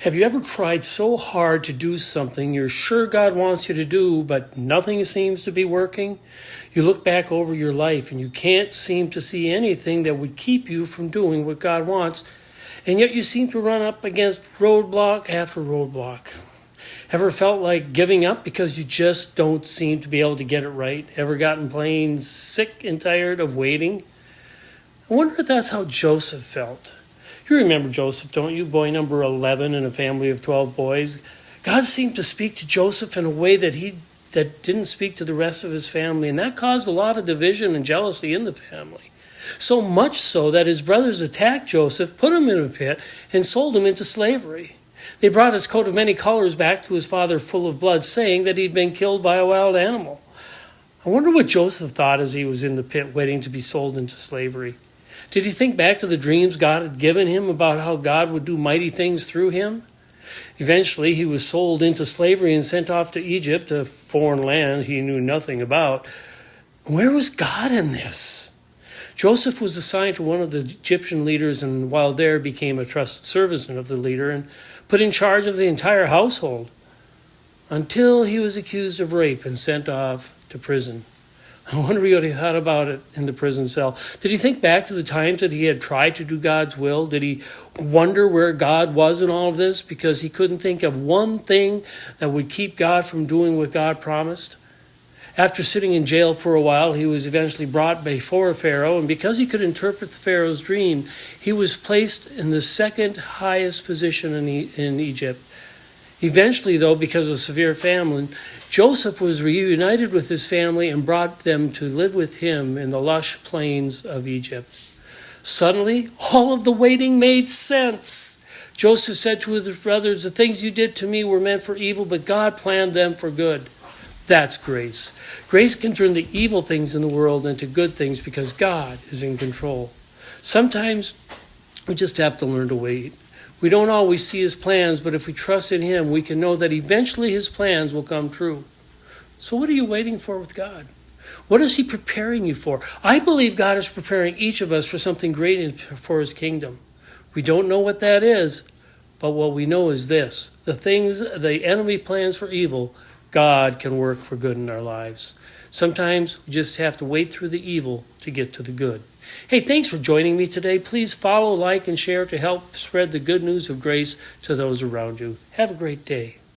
Have you ever tried so hard to do something you're sure God wants you to do, but nothing seems to be working? You look back over your life and you can't seem to see anything that would keep you from doing what God wants, and yet you seem to run up against roadblock after roadblock. Ever felt like giving up because you just don't seem to be able to get it right? Ever gotten plain sick and tired of waiting? I wonder if that's how Joseph felt. You remember Joseph, don't you? Boy number 11 in a family of 12 boys. God seemed to speak to Joseph in a way that didn't speak to the rest of his family, and that caused a lot of division and jealousy in the family. So much so that his brothers attacked Joseph, put him in a pit, and sold him into slavery. They brought his coat of many colors back to his father full of blood, saying that he'd been killed by a wild animal. I wonder what Joseph thought as he was in the pit waiting to be sold into slavery. Did he think back to the dreams God had given him about how God would do mighty things through him? Eventually, he was sold into slavery and sent off to Egypt, a foreign land he knew nothing about. Where was God in this? Joseph was assigned to one of the Egyptian leaders, and while there became a trusted servant of the leader and put in charge of the entire household, until he was accused of rape and sent off to prison. I wonder what he thought about it in the prison cell. Did he think back to the times that he had tried to do God's will? Did he wonder where God was in all of this because he couldn't think of one thing that would keep God from doing what God promised? After sitting in jail for a while, he was eventually brought before Pharaoh, and because he could interpret the Pharaoh's dream, he was placed in the second highest position in Egypt. Eventually, though, because of severe famine, Joseph was reunited with his family and brought them to live with him in the lush plains of Egypt. Suddenly, all of the waiting made sense. Joseph said to his brothers, "The things you did to me were meant for evil, but God planned them for good." That's grace. Grace can turn the evil things in the world into good things because God is in control. Sometimes we just have to learn to wait. We don't always see his plans, but if we trust in him, we can know that eventually his plans will come true. So what are you waiting for with God? What is he preparing you for? I believe God is preparing each of us for something great for his kingdom. We don't know what that is, but what we know is this: the things the enemy plans for evil, God can work for good in our lives. Sometimes we just have to wait through the evil to get to the good. Hey, thanks for joining me today. Please follow, like, and share to help spread the good news of grace to those around you. Have a great day.